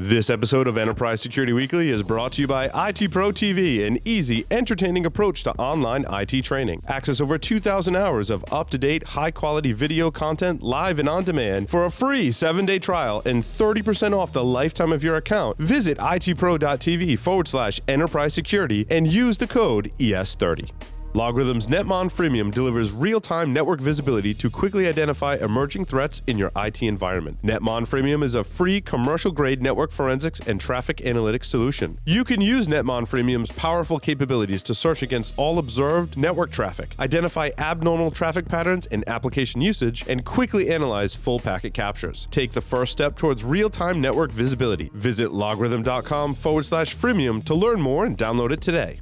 This episode of Enterprise Security Weekly is brought to you by IT Pro TV, an easy, entertaining approach to online IT training. Access over 2,000 hours of up-to-date, high-quality video content live and on demand for a free 7-day trial and 30% off the lifetime of your account. Visit itpro.tv/enterprise security and use the code ES30. LogRhythm's Netmon Freemium delivers real-time network visibility to quickly identify emerging threats in your IT environment. Netmon Freemium is a free commercial-grade network forensics and traffic analytics solution. You can use Netmon Freemium's powerful capabilities to search against all observed network traffic, identify abnormal traffic patterns and application usage, and quickly analyze full packet captures. Take the first step towards real-time network visibility. Visit logRhythm.com/freemium to learn more and download it today.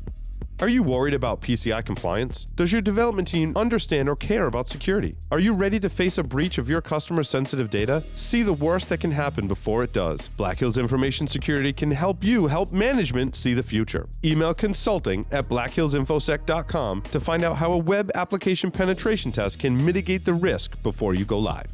Are you worried about PCI compliance? Does your development team understand or care about security? Are you ready to face a breach of your customer's sensitive data? See the worst that can happen before it does. Black Hills Information Security can help you help management see the future. Email consulting@blackhillsinfosec.com to find out how a web application penetration test can mitigate the risk before you go live.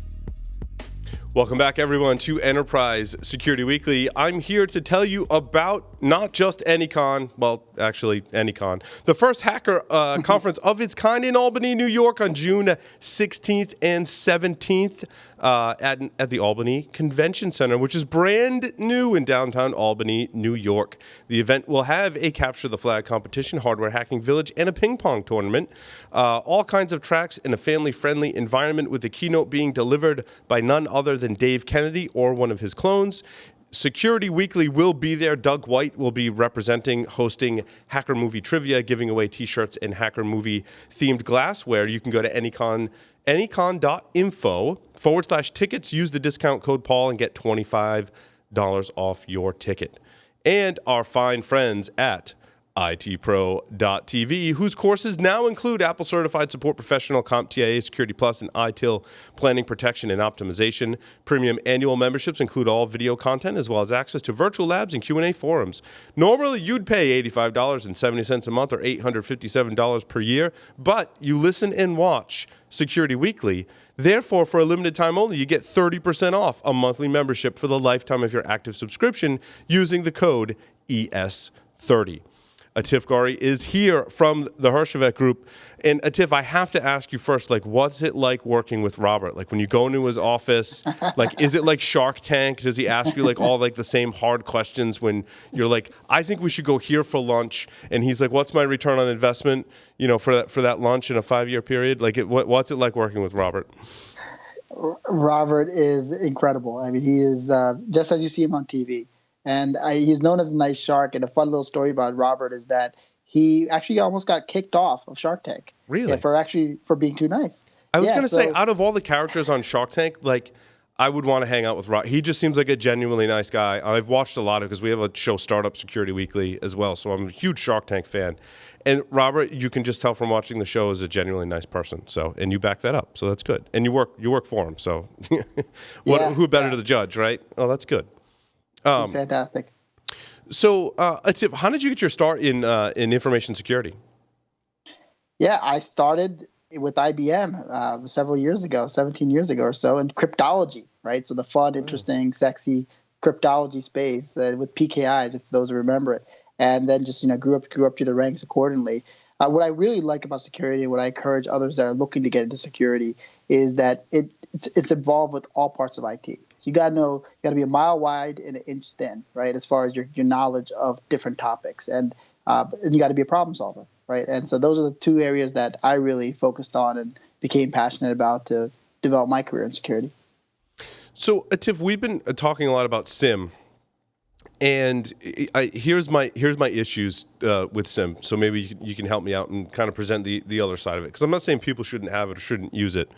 Welcome back, everyone, to Enterprise Security Weekly. I'm here to tell you about not just AnyCon, well, actually, AnyCon, the first hacker conference of its kind in Albany, New York on June 16th and 17th at the Albany Convention Center, which is brand new in downtown Albany, New York. The event will have a Capture the Flag competition, hardware hacking village, and a ping pong tournament. All kinds of tracks in a family-friendly environment, with the keynote being delivered by none other than Dave Kennedy or one of his clones. Security Weekly will be there. Doug White will be representing, hosting Hacker Movie Trivia, giving away t-shirts and Hacker Movie themed glassware. You can go to anycon.info/tickets, use the discount code Paul, and get $25 off your ticket. And our fine friends at itpro.tv, whose courses now include Apple Certified Support Professional, CompTIA, Security Plus, and ITIL Planning, Protection, and Optimization. Premium annual memberships include all video content, as well as access to virtual labs and Q&A forums. Normally, you'd pay $85.70 a month or $857 per year, but you listen and watch Security Weekly. Therefore, for a limited time only, you get 30% off a monthly membership for the lifetime of your active subscription using the code ES30. Atif Ghauri is here from the Herjavec Group. And Atif, I have to ask you first, what's it like working with Robert? When you go into his office, is it like Shark Tank? Does he ask you all the same hard questions when you're like, I think we should go here for lunch? And he's like, what's my return on investment, for that lunch in a 5-year period? What's it like working with Robert? Robert is incredible. I mean, he is just as you see him on TV. And he's known as a nice shark. And a fun little story about Robert is that he actually almost got kicked off of Shark Tank. Really? Yeah, for being too nice. I was going to say, out of all the characters on Shark Tank, I would want to hang out with Robert. He just seems like a genuinely nice guy. I've watched a lot of, because we have a show, Startup Security Weekly, as well. So I'm a huge Shark Tank fan. And Robert, you can just tell from watching the show, is a genuinely nice person. So, and you back that up. So that's good. And you work for him. So who better to the judge, right? Oh, that's good. It's fantastic. So, Atif, how did you get your start in information security? Yeah, I started with IBM several years ago, 17 years ago or so, in cryptology, right? So the fun, interesting, sexy cryptology space with PKIs, if those remember it, and then just grew up through the ranks accordingly. What I really like about security, and what I encourage others that are looking to get into security, is that it's involved with all parts of IT. So you got to be a mile wide and an inch thin, right? As far as your knowledge of different topics, and you got to be a problem solver, right? And so those are the two areas that I really focused on and became passionate about to develop my career in security. So Atif, we've been talking a lot about SIEM. And here's my issues with SIEM. So maybe you can help me out and kind of present the other side of it. Because I'm not saying people shouldn't have it or shouldn't use it.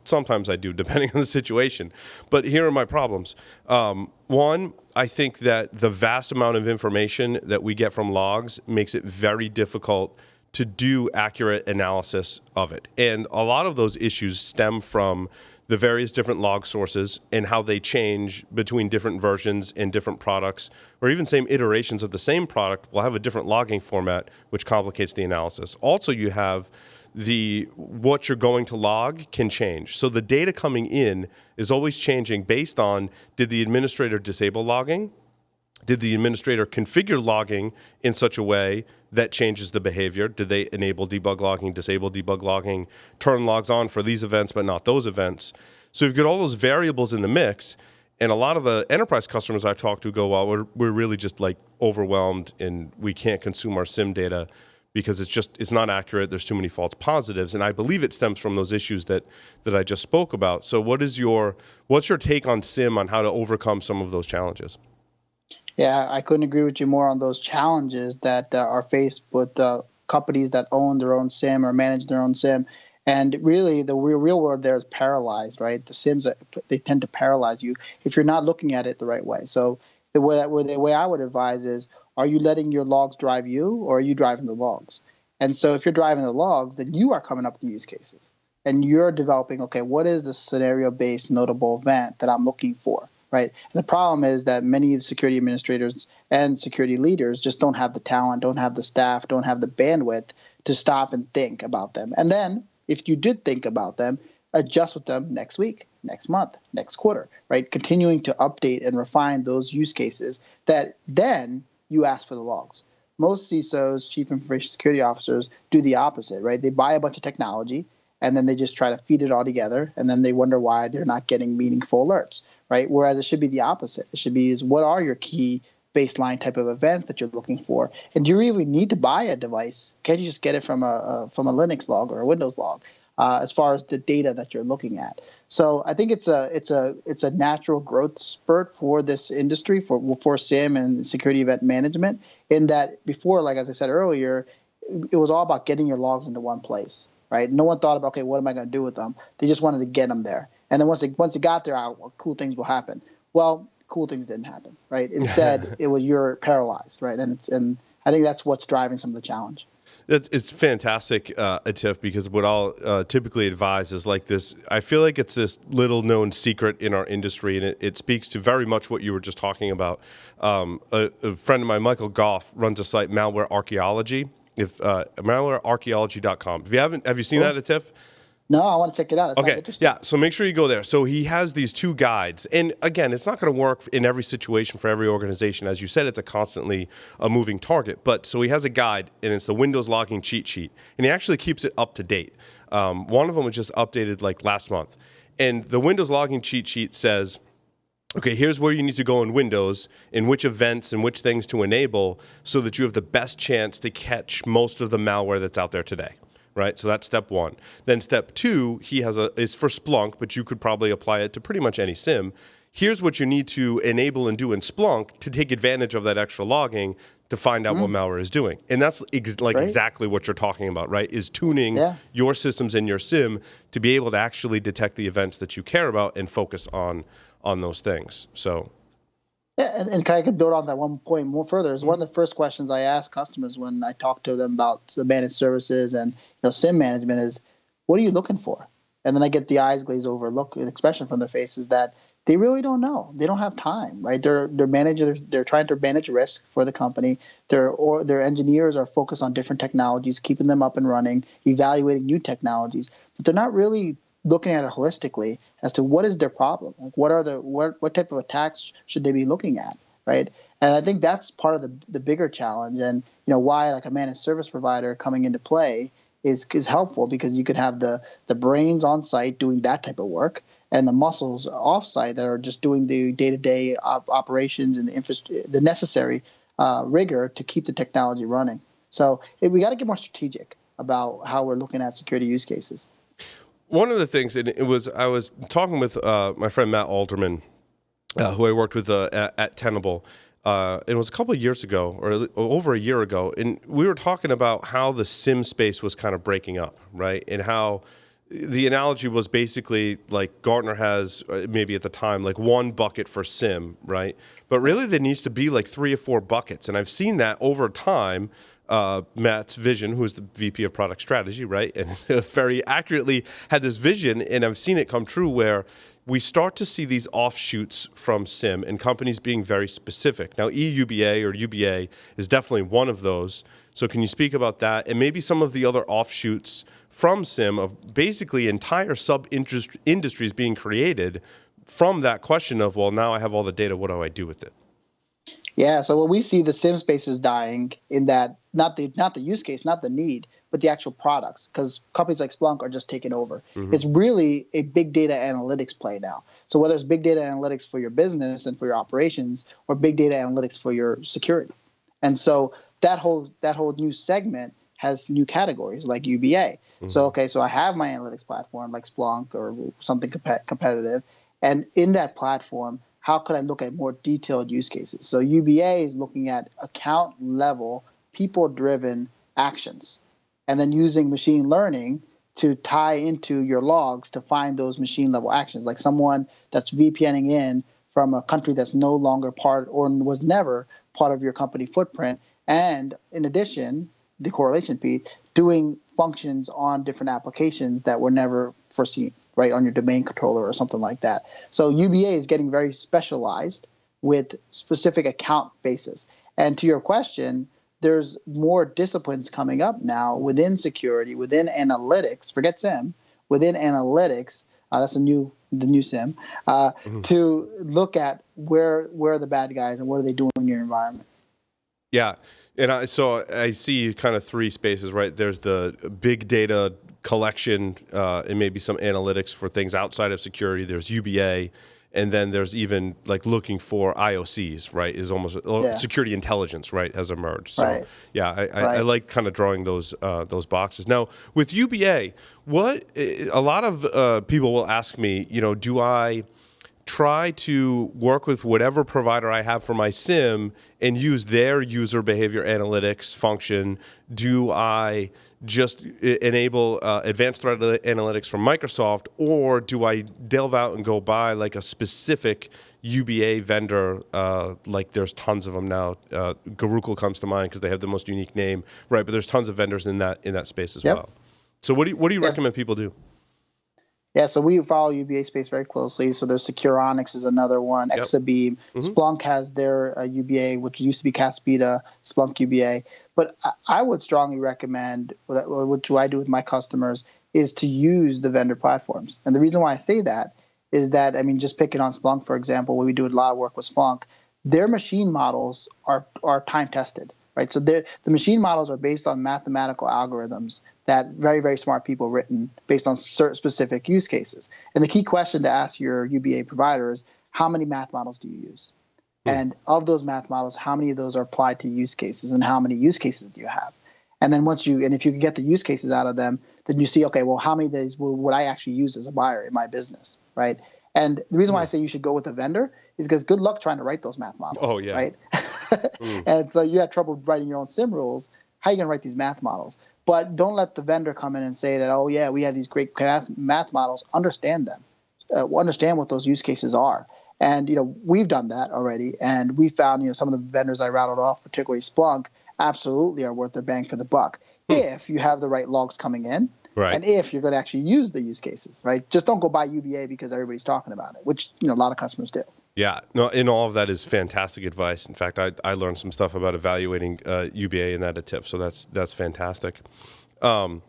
Sometimes I do, depending on the situation. But here are my problems. One, I think that the vast amount of information that we get from logs makes it very difficult to do accurate analysis of it. And a lot of those issues stem from the various different log sources and how they change between different versions and different products, or even same iterations of the same product will have a different logging format, which complicates the analysis. Also, you have what you're going to log can change. So the data coming in is always changing based on, did the administrator disable logging? Did the administrator configure logging in such a way that changes the behavior? Did they enable debug logging, disable debug logging, turn logs on for these events but not those events? So you've got all those variables in the mix, and a lot of the enterprise customers I talk to go, well, we're really just like overwhelmed and we can't consume our SIM data because it's not accurate. There's too many false positives, and I believe it stems from those issues that I just spoke about. So what's your take on SIM on how to overcome some of those challenges? Yeah, I couldn't agree with you more on those challenges that are faced with companies that own their own SIM or manage their own SIM. And really, the real world there is paralyzed, right? The SIMs, they tend to paralyze you if you're not looking at it the right way. So the way I would advise is, are you letting your logs drive you, or are you driving the logs? And so if you're driving the logs, then you are coming up with the use cases. And you're developing, okay, what is the scenario-based notable event that I'm looking for? Right. And the problem is that many security administrators and security leaders just don't have the talent, don't have the staff, don't have the bandwidth to stop and think about them. And then if you did think about them, adjust with them next week, next month, next quarter, right? Continuing to update and refine those use cases that then you ask for the logs. Most CISOs, chief information security officers, do the opposite, right? They buy a bunch of technology and then they just try to feed it all together, and then they wonder why they're not getting meaningful alerts. Right? Whereas it should be the opposite. It should be what are your key baseline type of events that you're looking for? And do you really need to buy a device? Can't you just get it from a Linux log or a Windows log as far as the data that you're looking at? So I think it's a natural growth spurt for this industry, for SIM and security event management, in that before, like as I said earlier, it was all about getting your logs into one place. Right? No one thought about, okay, what am I going to do with them? They just wanted to get them there. And then once it got there, cool things will happen. Well, cool things didn't happen, right? Instead, you're paralyzed, right? And I think that's what's driving some of the challenge. It's fantastic, Atif, because what I'll typically advise is like this. I feel like it's this little known secret in our industry, and it speaks to very much what you were just talking about. A friend of mine, Michael Goff, runs a site, Malware Archaeology. Malwarearchaeology.com. Have you seen that, Atif? No, I want to check it out. It okay, yeah, so make sure you go there. So he has these 2 guides. And again, it's not going to work in every situation for every organization. As you said, it's a constantly moving target. But so he has a guide, and it's the Windows logging cheat sheet. And he actually keeps it up to date. One of them was just updated like last month. And the Windows logging cheat sheet says, okay, here's where you need to go in Windows, in which events and which things to enable so that you have the best chance to catch most of the malware that's out there today. Right, so that's step 1. Then step 2, it's for Splunk, but you could probably apply it to pretty much any SIM. Here's what you need to enable and do in Splunk to take advantage of that extra logging to find out what malware is doing. And that's exactly what you're talking about, right? Is tuning your systems in your SIM to be able to actually detect the events that you care about and focus on those things. So. Yeah, and I could build on that one point more further. Is one of the first questions I ask customers when I talk to them about the managed services and SIM management is, what are you looking for? And then I get the eyes glaze over an expression from their faces that they really don't know. They don't have time, right? They're managers. They're trying to manage risk for the company. Their engineers are focused on different technologies, keeping them up and running, evaluating new technologies, but they're not really looking at it holistically as to what is their problem, like what type of attacks should they be looking at, right? And I think that's part of the bigger challenge, and why like a managed service provider coming into play is helpful, because you could have the brains on site doing that type of work and the muscles off site that are just doing the day-to-day operations and the necessary rigor to keep the technology running. So we got to get more strategic about how we're looking at security use cases. One of the things, and I was talking with my friend Matt Alderman, who I worked with at Tenable. It was a couple of years ago, or over a year ago, and we were talking about how the SIM space was kind of breaking up, right? And how the analogy was basically like Gartner has, maybe at the time, like 1 bucket for SIM, right? But really there needs to be like 3 or 4 buckets. And I've seen that over time. Matt's vision, who's the VP of Product Strategy, right? And very accurately had this vision, and I've seen it come true, where we start to see these offshoots from SIM and companies being very specific. Now, EUBA or UBA is definitely one of those. So can you speak about that and maybe some of the other offshoots from SIM of basically entire sub-industries being created from that question of, well, now I have all the data, what do I do with it? Yeah, so what we see the SIEM space is dying in that not the use case, not the need, but the actual products, because companies like Splunk are just taking over. It's really a big data analytics play now. So whether it's big data analytics for your business and for your operations, or big data analytics for your security, and so that whole new segment has new categories like UBA. So okay, so I have my analytics platform like Splunk or something competitive, and in that platform, how could I look at more detailed use cases? So UBA is looking at account level, people-driven actions, and then using machine learning to tie into your logs to find those machine level actions, like someone that's VPNing in from a country that's no longer part or was never part of your company footprint. And in addition, the correlation piece, doing functions on different applications that were never foreseen, right, on your domain controller or something like that. So UBA is getting very specialized with specific account basis. And to your question, there's more disciplines coming up now within security, within analytics, forget SIEM, within analytics, that's the new SIEM, to look at where are the bad guys and what are they doing in your environment. Yeah. And I see kind of three spaces, right? There's the big data collection and maybe some analytics for things outside of security. There's UBA. And then there's even like looking for IOCs, right? Is almost security intelligence, right? Has emerged. So I like kind of drawing those boxes. Now with UBA, a lot of people will ask me, do I try to work with whatever provider I have for my SIEM and use their user behavior analytics function? Do I just enable advanced threat analytics from Microsoft, or do I delve out and go buy like a specific UBA vendor? Like there's tons of them now. Garukal comes to mind because they have the most unique name, right? But there's tons of vendors in that space as well. So what do you recommend people do? Yeah, so we follow UBA space very closely. So there's Securonics is another one, Exabeam. Splunk has their UBA, which used to be Caspida, Splunk UBA. But I would strongly recommend, what I do with my customers, is to use the vendor platforms. And the reason why I say that is that, just picking on Splunk, for example, where we do a lot of work with Splunk, their machine models are time-tested, right? So the machine models are based on mathematical algorithms that very, very smart people written based on certain specific use cases. And the key question to ask your UBA provider is, how many math models do you use? And of those math models, how many of those are applied to use cases, and how many use cases do you have? And then if you can get the use cases out of them, then you see, okay, well, how many of these would I actually use as a buyer in my business, right? And the reason why I say you should go with a vendor is because good luck trying to write those math models. Oh, yeah. Right? And so you have trouble writing your own SIM rules. How are you going to write these math models? But don't let the vendor come in and say that, oh, yeah, we have these great math models. Understand them. Understand what those use cases are. And, we've done that already. And we found, some of the vendors I rattled off, particularly Splunk, absolutely are worth their bang for the buck if you have the right logs coming in. Right. And if you're going to actually use the use cases, right? Just don't go buy UBA because everybody's talking about it, which, a lot of customers do. Yeah, no, and all of that is fantastic advice. In fact, I learned some stuff about evaluating UBA in that at TIP, so that's fantastic. So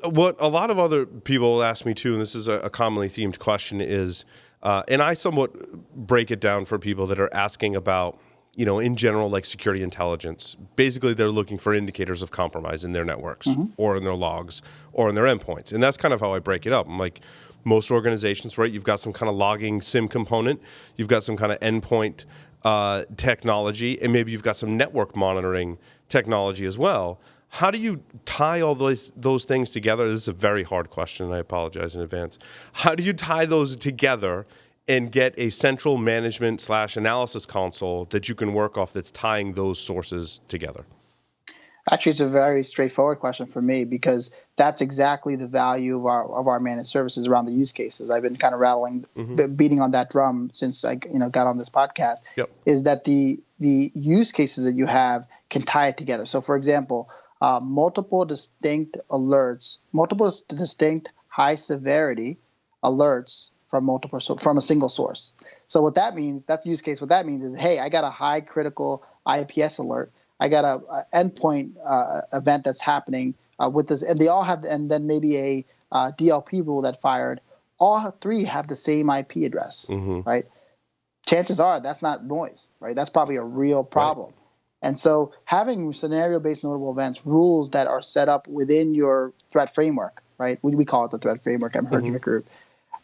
what a lot of other people will ask me too, and this is a commonly themed question, is, and I somewhat break it down for people that are asking about, in general, like security intelligence. Basically, they're looking for indicators of compromise in their networks or in their logs or in their endpoints. And that's kind of how I break it up. I'm like, most organizations, right, you've got some kind of logging SIM component, you've got some kind of endpoint technology, and maybe you've got some network monitoring technology as well. How do you tie all those things together? This is a very hard question, and I apologize in advance. How do you tie those together and get a central management / analysis console that you can work off that's tying those sources together? Actually, it's a very straightforward question for me, because that's exactly the value of our managed services around the use cases. I've been kind of beating on that drum since I got on this podcast. Is that the use cases that you have can tie it together. So, for example, multiple distinct alerts, multiple distinct high severity alerts from a single source. So what that means, that's the use case. What that means is, hey, I got a high critical IPS alert. I got a endpoint event that's happening with this, and they all have, and then maybe a DLP rule that fired. All three have the same IP address, right? chances are that's not noise, right? That's probably a real problem. Right. And so having scenario-based notable events, rules that are set up within your threat framework, right? We call it the threat framework at Herjavec Group.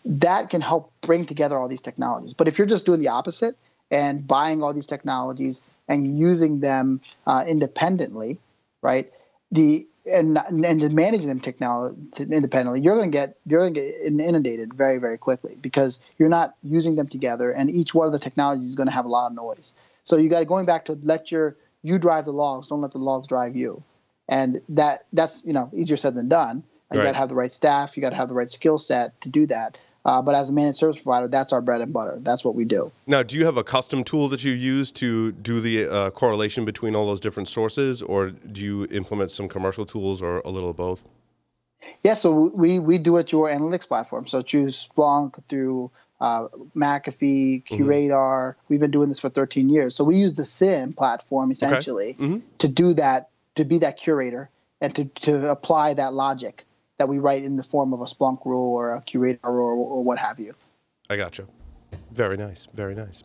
That can help bring together all these technologies. But if you're just doing the opposite and buying all these technologies and using them independently, right? And managing them independently, you're going to get inundated very, very quickly because you're not using them together, and each one of the technologies is going to have a lot of noise. So you got going back to you drive the logs, don't let the logs drive you, and that's easier said than done. You got to have the right staff, you got to have the right skill set to do that. But as a managed service provider, that's our bread and butter. That's what we do. Now, do you have a custom tool that you use to do the correlation between all those different sources, or do you implement some commercial tools, or a little of both? Yeah, so we do it through our analytics platform. So choose Splunk, through McAfee, QRadar. We've been doing this for 13 years. So we use the SIEM platform essentially to do that, to be that curator and to apply that logic that we write in the form of a Splunk rule or a QRadar rule or what have you. I gotcha. Very nice. Very nice.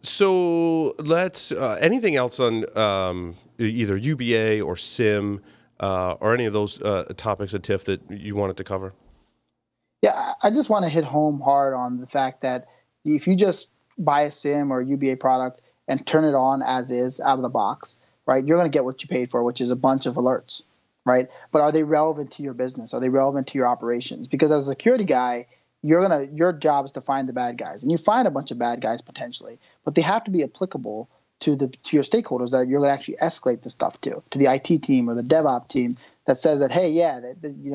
So let's anything else on either UBA or SIM or any of those topics at TIFF that you wanted to cover? Yeah, I just want to hit home hard on the fact that if you just buy a SIM or UBA product and turn it on as is out of the box, right, you're going to get what you paid for, which is a bunch of alerts. Right? But are they relevant to your business? Are they relevant to your operations? Because as a security guy, your job is to find the bad guys, and you find a bunch of bad guys potentially, but they have to be applicable to your stakeholders that you're going to actually escalate the stuff to the IT team or the DevOps team that says that, hey,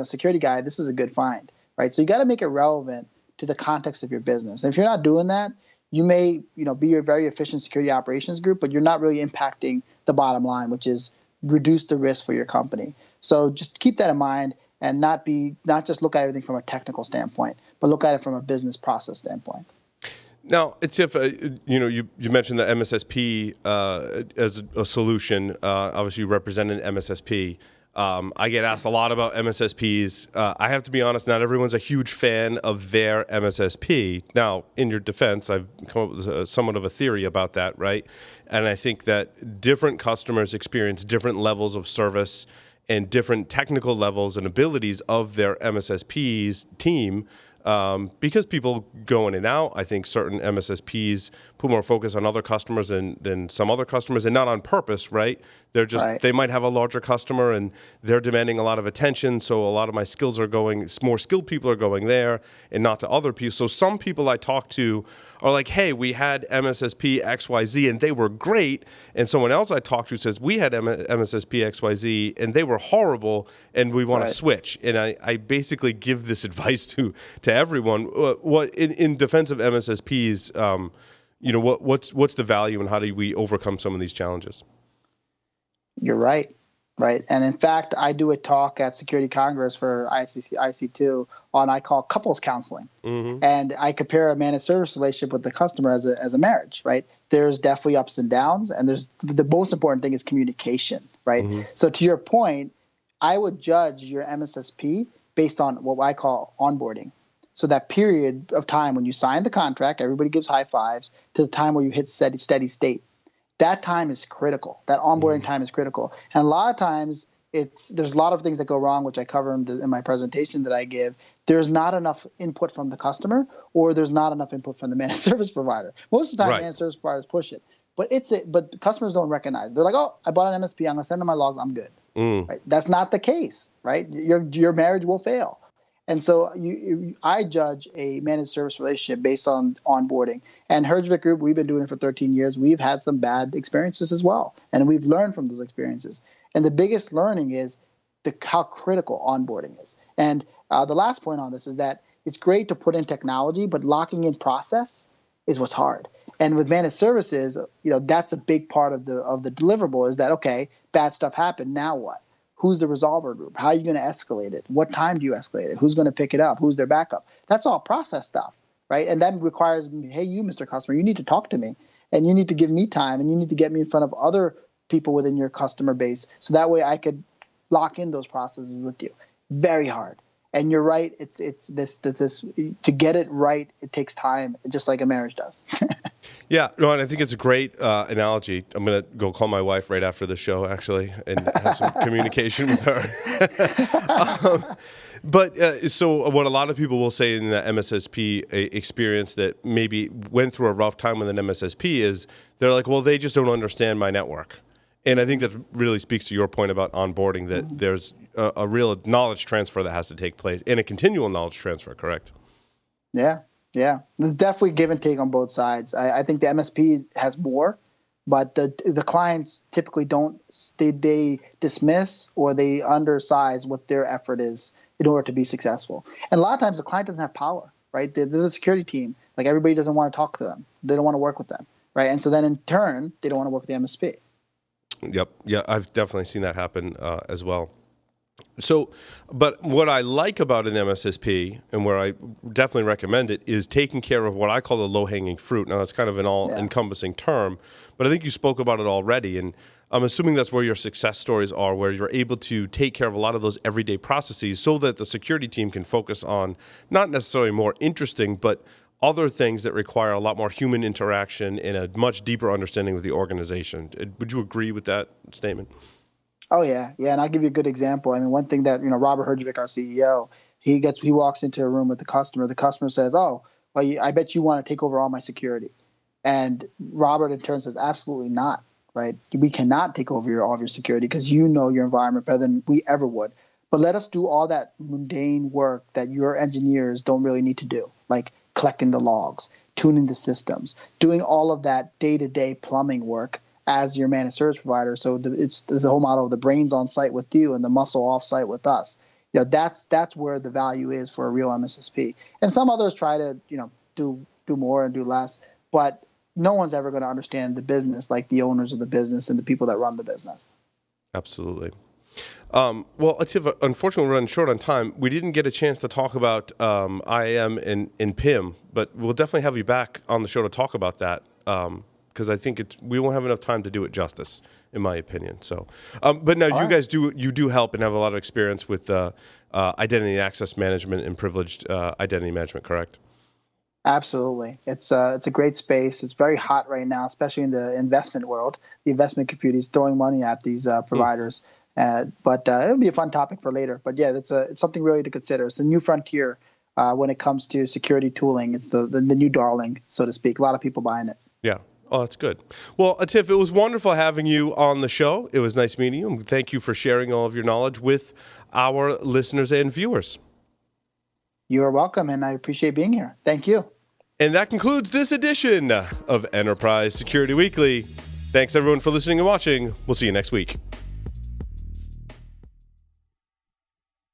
security guy, this is a good find, right? So you got to make it relevant to the context of your business. And if you're not doing that, you may be a very efficient security operations group, but you're not really impacting the bottom line, which is reduce the risk for your company. So just keep that in mind and not just look at everything from a technical standpoint, but look at it from a business process standpoint. Now, Atif, you mentioned the MSSP as a solution. Obviously, you represent an MSSP. I get asked a lot about MSSPs. I have to be honest, not everyone's a huge fan of their MSSP. Now, in your defense, I've come up with somewhat of a theory about that, right? And I think that different customers experience different levels of service and different technical levels and abilities of their MSSP's team. Because people go in and out, I think certain MSSPs put more focus on other customers than some other customers, and not on purpose, right? They're just They might have a larger customer and they're demanding a lot of attention, so a lot of my skills are going, more skilled people are going there and not to other people. So some people I talk to are like, hey, we had MSSP XYZ and they were great, and someone else I talk to says, we had MSSP XYZ and they were horrible and we want to switch. And I basically give this advice to everyone. What in defense of MSSPs, what's the value and how do we overcome some of these challenges? You're right. And in fact, I do a talk at Security Congress for IC2 on I call couples counseling. And I compare a managed service relationship with the customer as a marriage, right? There's definitely ups and downs, and there's the most important thing is communication, right? So to your point, I would judge your MSSP based on what I call onboarding. So that period of time when you sign the contract, everybody gives high fives, to the time where you hit steady state. That time is critical. That onboarding time is critical. And a lot of times there's a lot of things that go wrong, which I cover in my presentation that I give. There's not enough input from the customer, or there's not enough input from the managed service provider. Most of the time, managed service providers push it. But customers don't recognize it. They're like, oh, I bought an MSP. I'm going to send them my logs. I'm good. Right? That's not the case, right? Your marriage will fail. And so I judge a managed service relationship based on onboarding. And Herjavec Group, we've been doing it for 13 years. We've had some bad experiences as well. And we've learned from those experiences. And the biggest learning is how critical onboarding is. And the last point on this is that it's great to put in technology, but locking in process is what's hard. And with managed services, that's a big part of the deliverable is that, okay, bad stuff happened. Now what? Who's the resolver group? How are you going to escalate it? What time do you escalate it? Who's going to pick it up? Who's their backup? That's all process stuff, right? And that requires, hey, you, Mr. Customer, you need to talk to me, and you need to give me time, and you need to get me in front of other people within your customer base, so that way I could lock in those processes with you. Very hard. And you're right. It's this to get it right. It takes time, just like a marriage does. Yeah, no, and I think it's a great analogy. I'm going to go call my wife right after the show, actually, and have some communication with her. So what a lot of people will say in the MSSP experience that maybe went through a rough time with an MSSP is they're like, well, they just don't understand my network. And I think that really speaks to your point about onboarding, that there's a real knowledge transfer that has to take place, and a continual knowledge transfer, correct? Yeah. There's definitely give and take on both sides. I think the MSP has more, but the clients typically don't. They dismiss or they undersize what their effort is in order to be successful. And a lot of times the client doesn't have power, right? They're the security team. Like, everybody doesn't want to talk to them. They don't want to work with them, right? And so then in turn, they don't want to work with the MSP. Yep. Yeah, I've definitely seen that happen as well. So, but what I like about an MSSP, and where I definitely recommend it, is taking care of what I call the low-hanging fruit. Now, that's kind of an all-encompassing term, but I think you spoke about it already, and I'm assuming that's where your success stories are, where you're able to take care of a lot of those everyday processes so that the security team can focus on not necessarily more interesting, but other things that require a lot more human interaction and a much deeper understanding of the organization. Would you agree with that statement? Oh yeah. And I'll give you a good example. I mean, one thing that, Robert Herjavec, our CEO, he walks into a room with the customer. The customer says, "Oh, well, I bet you want to take over all my security." And Robert in turn says, "Absolutely not, right? We cannot take over all of your security because you know your environment better than we ever would. But let us do all that mundane work that your engineers don't really need to do, like collecting the logs, tuning the systems, doing all of that day-to-day plumbing work as your managed service provider." So it's the whole model of the brains on site with you and the muscle off site with us. That's where the value is for a real MSSP. And some others try to do more and do less, but no one's ever going to understand the business like the owners of the business and the people that run the business. Absolutely. Well, Atif, unfortunately, we're running short on time. We didn't get a chance to talk about IAM and PIM, but we'll definitely have you back on the show to talk about that, because I think we won't have enough time to do it justice, in my opinion. So, but now guys do help and have a lot of experience with identity and access management and privileged identity management, correct? Absolutely. It's a great space. It's very hot right now, especially in the investment world. The investment community is throwing money at these providers. But it'll be a fun topic for later. But yeah, it's something really to consider. It's a new frontier when it comes to security tooling. It's the new darling, so to speak. A lot of people buying it. Yeah. Oh, that's good. Well, Atif, it was wonderful having you on the show. It was nice meeting you. And thank you for sharing all of your knowledge with our listeners and viewers. You are welcome, and I appreciate being here. Thank you. And that concludes this edition of Enterprise Security Weekly. Thanks, everyone, for listening and watching. We'll see you next week.